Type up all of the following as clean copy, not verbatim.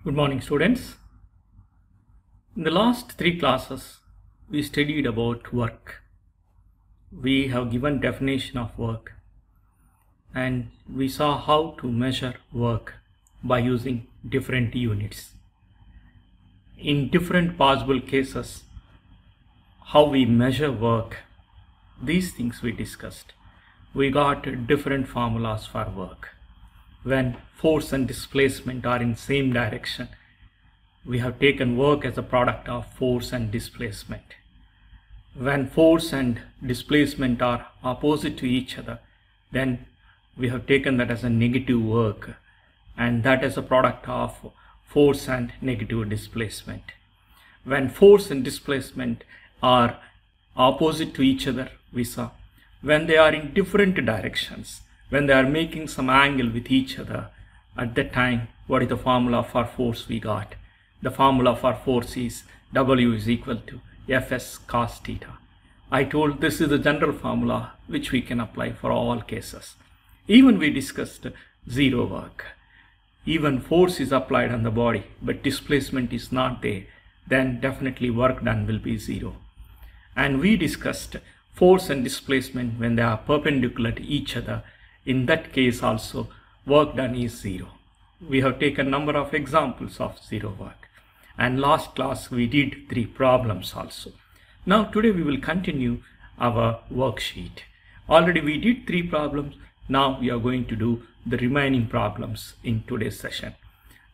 Good morning, students. In the last three classes, we studied about work. We have given definition of work and we saw how to measure work by using different units. In different possible cases, how we measure work, these things we discussed. We got different formulas for work. When force and displacement are in same direction, we have taken work as a product of force and displacement. When force and displacement are opposite to each other, then we have taken that as a negative work, and that is a product of force and negative displacement. When force and displacement are opposite to each other, we saw when they are in different directions, when they are making some angle with each other, at that time, what is the formula for force we got? The formula for force is W is equal to Fs cos theta. I told this is the general formula which we can apply for all cases. Even we discussed zero work. Even force is applied on the body, but displacement is not there, then definitely work done will be zero. And we discussed force and displacement when they are perpendicular to each other. In that case also, work done is zero. We have taken a number of examples of zero work. And last class we did 3 problems also. Now today we will continue our worksheet. Already we did 3 problems. Now we are going to do the remaining problems in today's session.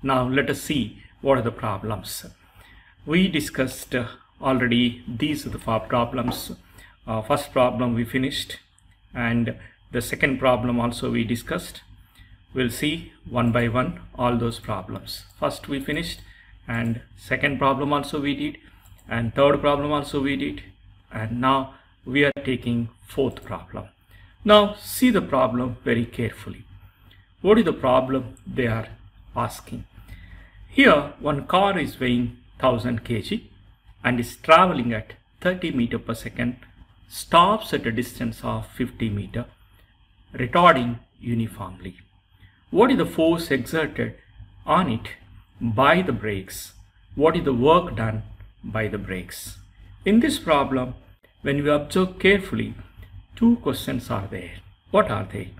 Now let us see what are the problems. We discussed already these are the 4 problems. First problem we finished, and the second problem also we discussed. We'll see one by one all those problems. First we finished, and second problem also we did, and third problem also we did, and now we are taking fourth problem. Now see the problem very carefully. What is the problem they are asking? Here one car is weighing 1000 kg and is traveling at 30 meter per second, stops at a distance of 50 meter, retarding uniformly. What is the force exerted on it by the brakes? What is the work done by the brakes? In this problem, when we observe carefully, 2 questions are there. What are they?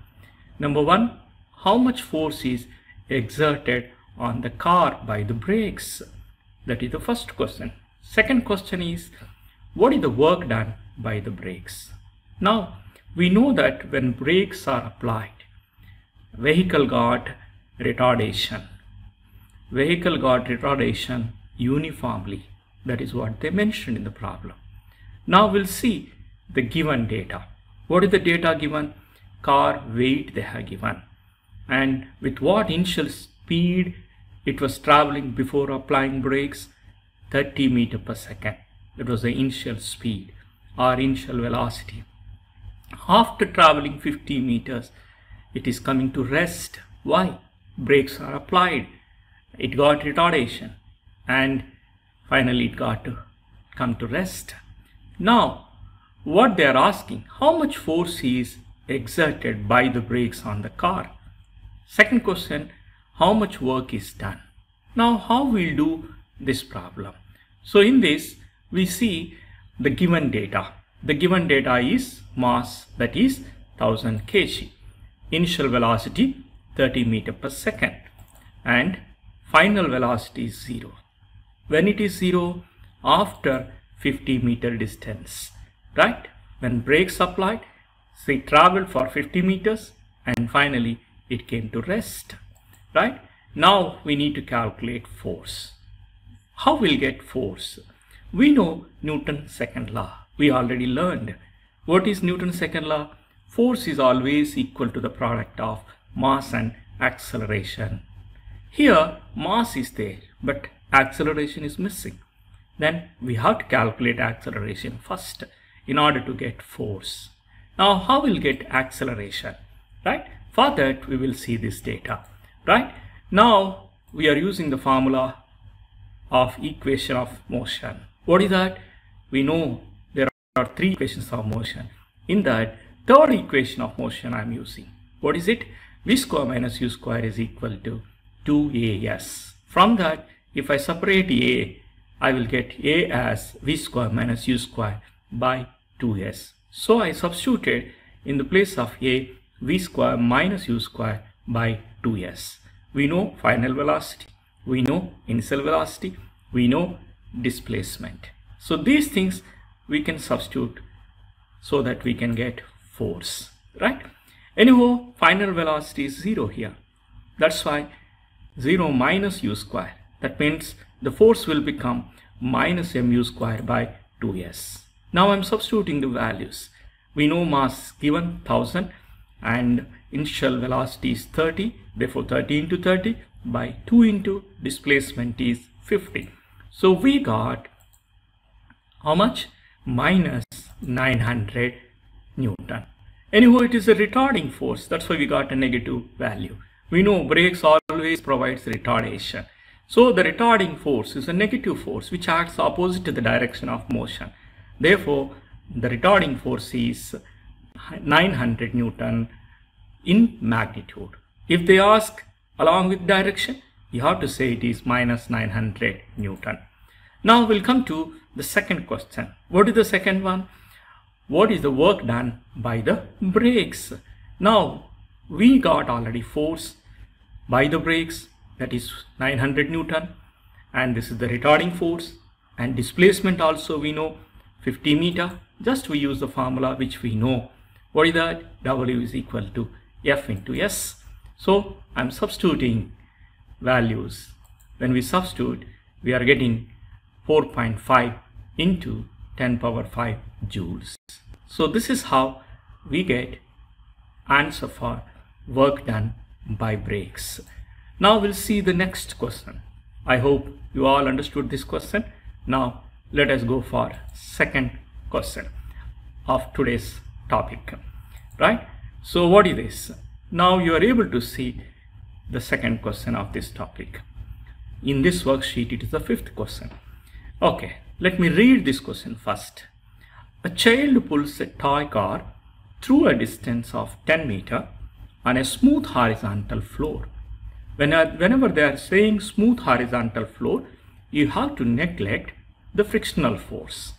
Number 1, how much force is exerted on the car by the brakes? That is the first question. Second question is, what is the work done by the brakes? Now, we know that when brakes are applied, vehicle got retardation. Vehicle got retardation uniformly. That is what they mentioned in the problem. Now we'll see the given data. What is the data given? Car weight they have given. And with what initial speed it was traveling before applying brakes? 30 meter per second. That was the initial speed or initial velocity. After traveling 50 meters, it is coming to rest. Why? Brakes are applied. It got retardation and finally it got to come to rest. Now, what they are asking, how much force is exerted by the brakes on the car? Second question, how much work is done? Now, how we'll do this problem? So in this, we see the given data. The given data is mass, that is 1000 kg. Initial velocity 30 meter per second, and final velocity is 0. When it is 0, after 50 meter distance, right? When brakes applied, so it traveled for 50 meters and finally it came to rest, right? Now we need to calculate force. How we'll get force? We know Newton's second law. We already learned. What is Newton's second law? Force is always equal to the product of mass and acceleration. Here mass is there, but acceleration is missing. Then we have to calculate acceleration first in order to get force. Now how we'll get acceleration, right? For that we will see this data, right? Now we are using the formula of equation of motion. What is that? We know there are 3 equations of motion. In that, third equation of motion I am using. What is it? V square minus U square is equal to 2AS. From that, if I separate A, I will get A as V square minus U square by 2S. So I substituted in the place of A, V square minus U square by 2S. We know final velocity, we know initial velocity, we know displacement. So these things we can substitute so that we can get force, right? Anyhow, final velocity is 0 here. That's why 0 minus U square. That means the force will become minus mu square by 2S. Now I'm substituting the values. We know mass given 1000 and initial velocity is 30. Therefore 30 into 30 by 2 into displacement is 50. So we got how much? Minus 900 Newton. Anyhow, it is a retarding force. That's why we got a negative value. We know brakes always provides retardation. So the retarding force is a negative force which acts opposite to the direction of motion. Therefore, the retarding force is 900 Newton in magnitude. If they ask along with direction, you have to say it is minus 900 Newton. Now we'll come to the second question. What is the second one? What is the work done by the brakes? Now we got already force by the brakes, that is 900 Newton, and this is the retarding force, and displacement also we know 50 meter. Just we use the formula which we know. What is that? W is equal to F into S. So I'm substituting values. When we substitute, we are getting 4.5 into 10 power 5 joules. So this is how we get answer for work done by brakes. Now we'll see the next question. I hope you all understood this question. Now let us go for second question of today's topic, right? So what is this? Now you are able to see the second question of this topic. In this worksheet, it is the fifth question. Okay, let me read this question first. A child pulls a toy car through a distance of 10 meters on a smooth horizontal floor. Whenever they are saying smooth horizontal floor, you have to neglect the frictional force,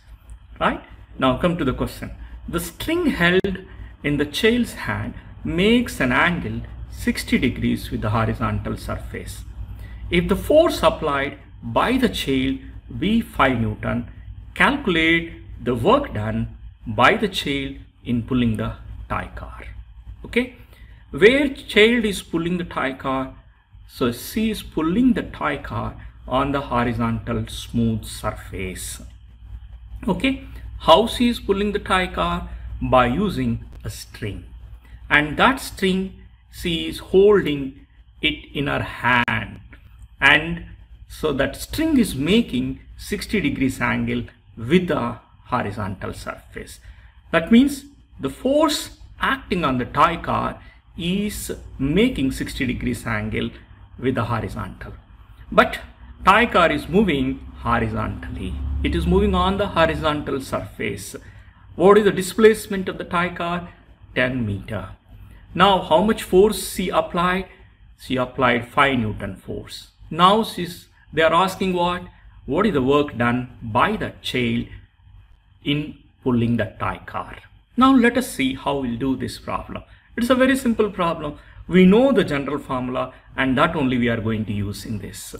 right? Now come to the question. The string held in the child's hand makes an angle 60 degrees with the horizontal surface. If the force applied by the child be 5 Newton, calculate the work done by the child in pulling the toy car. Okay, where child is pulling the toy car, so she is pulling the toy car on the horizontal smooth surface. Okay, how she is pulling the toy car? By using a string, and that string she is holding it in her hand, and so that string is making 60 degrees angle with the horizontal surface. That means the force acting on the toy car is making 60 degrees angle with the horizontal, but toy car is moving horizontally. It is moving on the horizontal surface. What is the displacement of the toy car? 10 meter. Now how much force she applied? She applied 5 Newton force. Now they are asking what is the work done by the child in pulling the toy car. Now let us see how we'll do this problem. It's a very simple problem. We know the general formula, and that only we are going to use in this,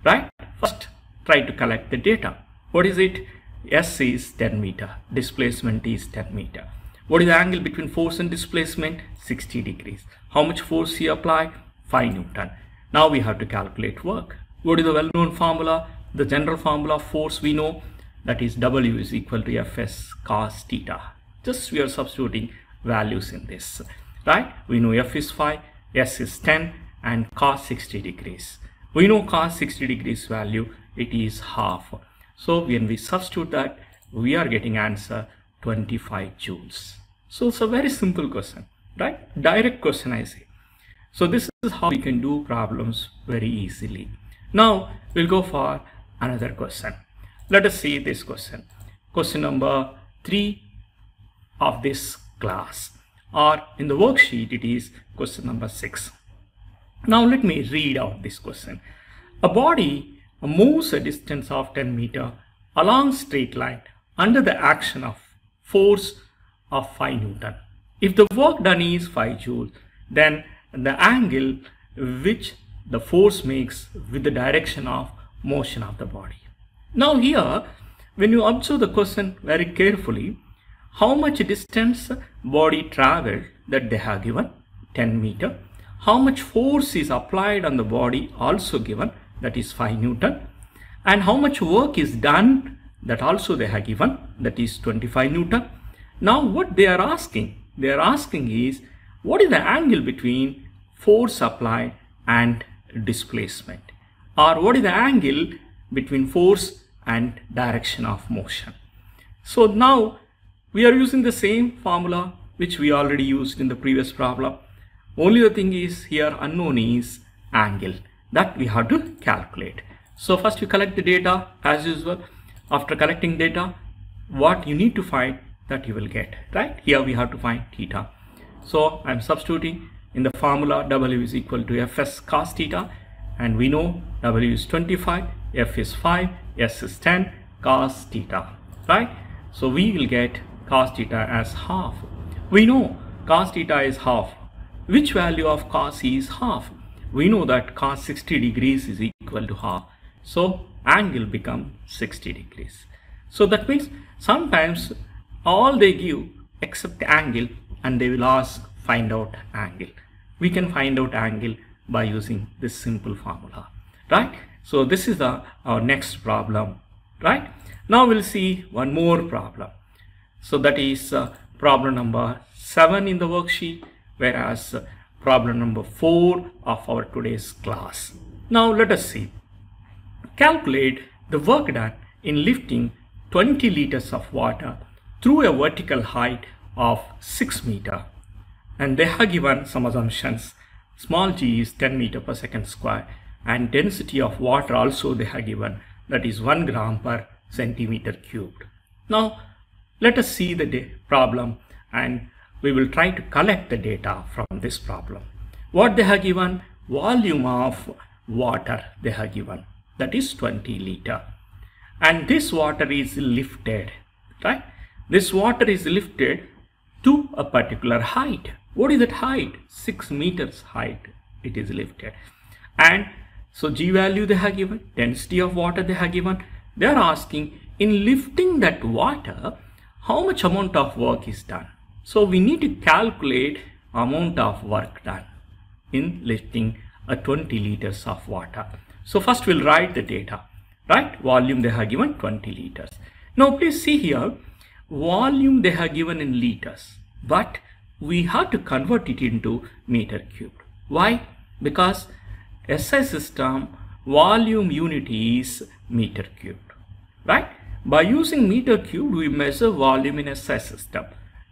right? First, try to collect the data. What is it? S is 10 meter, displacement is 10 meter. What is the angle between force and displacement? 60 degrees. How much force he applied? 5 Newton. Now we have to calculate work. What is the well-known formula? The general formula of force we know, that is W is equal to Fs cos theta. Just we are substituting values in this, right? We know F is 5, S is 10, and cos 60 degrees. We know cos 60 degrees value, it is half. So when we substitute that, we are getting answer 25 joules. So it's a very simple question, right? Direct question, I say. So this is how we can do problems very easily. Now we'll go for another question. Let us see this question. Question number 3 of this class, or in the worksheet it is question number 6. Now let me read out this question. A body moves a distance of 10 meters along straight line under the action of force of 5 Newton. If the work done is 5 joules, then the angle which the force makes with the direction of motion of the body. Now here, when you observe the question very carefully, how much distance body traveled that they have given 10 meters, how much force is applied on the body also given, that is 5 Newton, and how much work is done, that also they have given, that is 25 Newton. Now what they are asking is what is the angle between force applied and displacement, or what is the angle between force and direction of motion. So now we are using the same formula which we already used in the previous problem. Only the thing is here unknown is angle that we have to calculate. So first we collect the data as usual. After collecting data, what you need to find that you will get, right? Here we have to find theta. So I'm substituting in the formula. W is equal to Fs cos theta, and we know W is 25, F is 5, S is 10, cos theta, right? So we will get cos theta as half. We know cos theta is half. Which value of cos is half? We know that cos 60 degrees is equal to half. So angle becomes 60 degrees. So that means sometimes all they give except angle, and they will ask find out angle. We can find out angle by using this simple formula, right? So this is our next problem, right? Now we'll see one more problem. So that is problem number 7 in the worksheet, whereas problem number 4 of our today's class. Now let us see. Calculate the work done in lifting 20 liters of water through a vertical height of 6 meters. And they have given some assumptions. Small g is 10 meters per second square, and density of water also they have given, that is 1 gram per centimeter cubed. Now let us see the problem, and we will try to collect the data from this problem. What they have given? Volume of water they have given, that is 20 liters, and this water is lifted, right? This water is lifted to a particular height. What is that height? 6 meters height it is lifted. And so G value they have given, density of water they have given. They are asking in lifting that water how much amount of work is done. So we need to calculate amount of work done in lifting a 20 liters of water. So first we'll write the data, right? Volume they have given 20 liters. Now please see here, volume they have given in liters, but we have to convert it into meter cubed. Why? Because SI system volume unit is meter cubed, right? By using meter cubed we measure volume in SI system.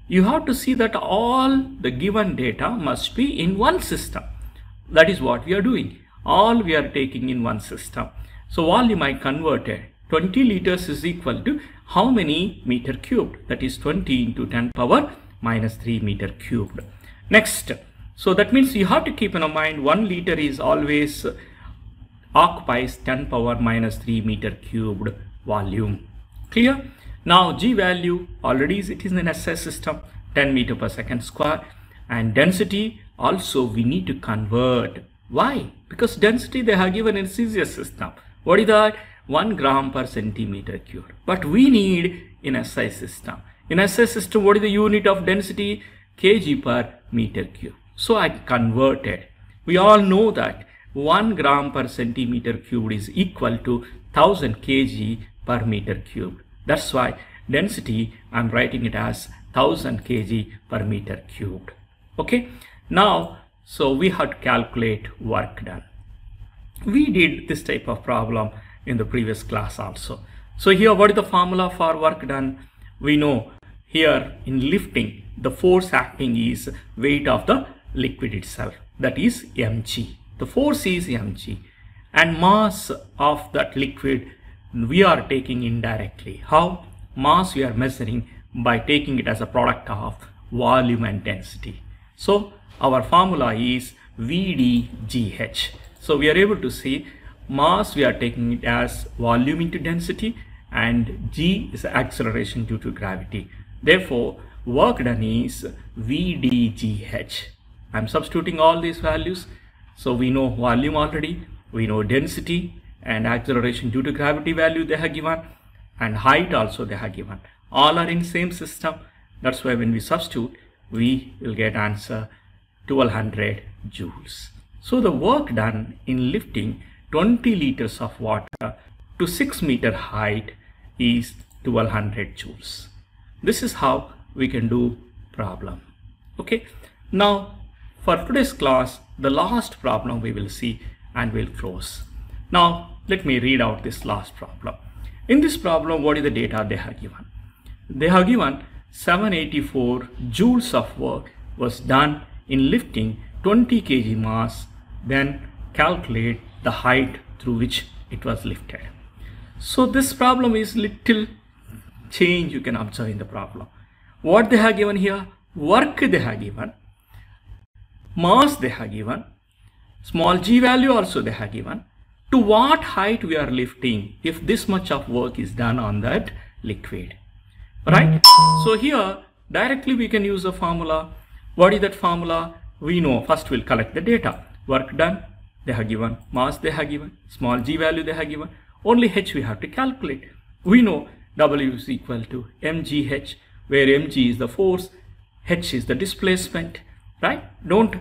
You have to see that all the given data must be in one system. That is what we are doing. All we are taking in one system. So volume I converted. 20 liters is equal to how many meter cubed? That is 20 into 10 power minus 3 meter cubed. Next, so that means you have to keep in mind 1 liter is always occupies 10 power minus 3 meter cubed volume. Clear? Now G value already it is in SI system, 10 meter per second square, and density also we need to convert. Why? Because density they have given in CGS system. What is that? 1 gram per centimeter cubed. But we need in SI system. In SI system, what is the unit of density? Kg per meter cube. So I converted. We all know that 1 gram per centimeter cubed is equal to 1000 kg per meter cubed. That's why density I'm writing it as 1000 kg per meter cubed. Okay. Now, so we have to calculate work done. We did this type of problem in the previous class also. So here what is the formula for work done? We know here in lifting the force acting is weight of the liquid itself, that is mg. The force is mg, and mass of that liquid we are taking indirectly. How? Mass we are measuring by taking it as a product of volume and density. So our formula is VDGH. So we are able to see mass we are taking it as volume into density, and g is acceleration due to gravity. Therefore, work done is VdGH. I'm substituting all these values. So we know volume already, we know density and acceleration due to gravity value they have given, and height also they have given. All are in same system. That's why when we substitute, we will get answer 1200 joules. So the work done in lifting 20 liters of water to 6 meter height is 1200 joules. This is how we can do problem. Okay. Now for today's class, the last problem we will see and we'll close. Now let me read out this last problem. In this problem, what is the data they have given? They have given 784 joules of work was done in lifting 20 kg mass, then calculate the height through which it was lifted. So this problem is little change you can observe in the problem. What they have given here, work they have given, mass they have given, small g value also they have given, to what height we are lifting if this much of work is done on that liquid, right? So here directly we can use a formula. What is that formula? We know first we'll collect the data. Work done they have given, mass they have given, small g value they have given, only h we have to calculate. We know W is equal to mgh, where mg is the force, h is the displacement, right? Don't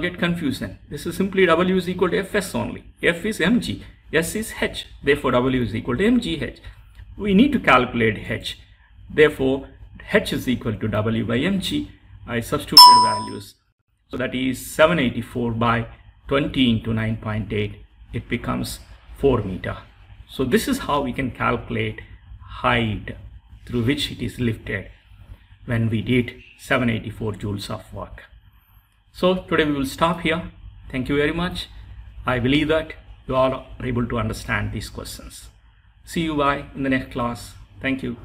get confusion. This is simply W is equal to Fs only. F is mg, S is h. Therefore, W is equal to mgh. We need to calculate h. Therefore, h is equal to W by mg. I substituted values. So that is 784 by 20 into 9.8. It becomes 4 meter. So this is how we can calculate height through which it is lifted when we did 784 joules of work. So today we will stop here. Thank you very much. I believe that you all are able to understand these questions. See you in the next class. Thank you.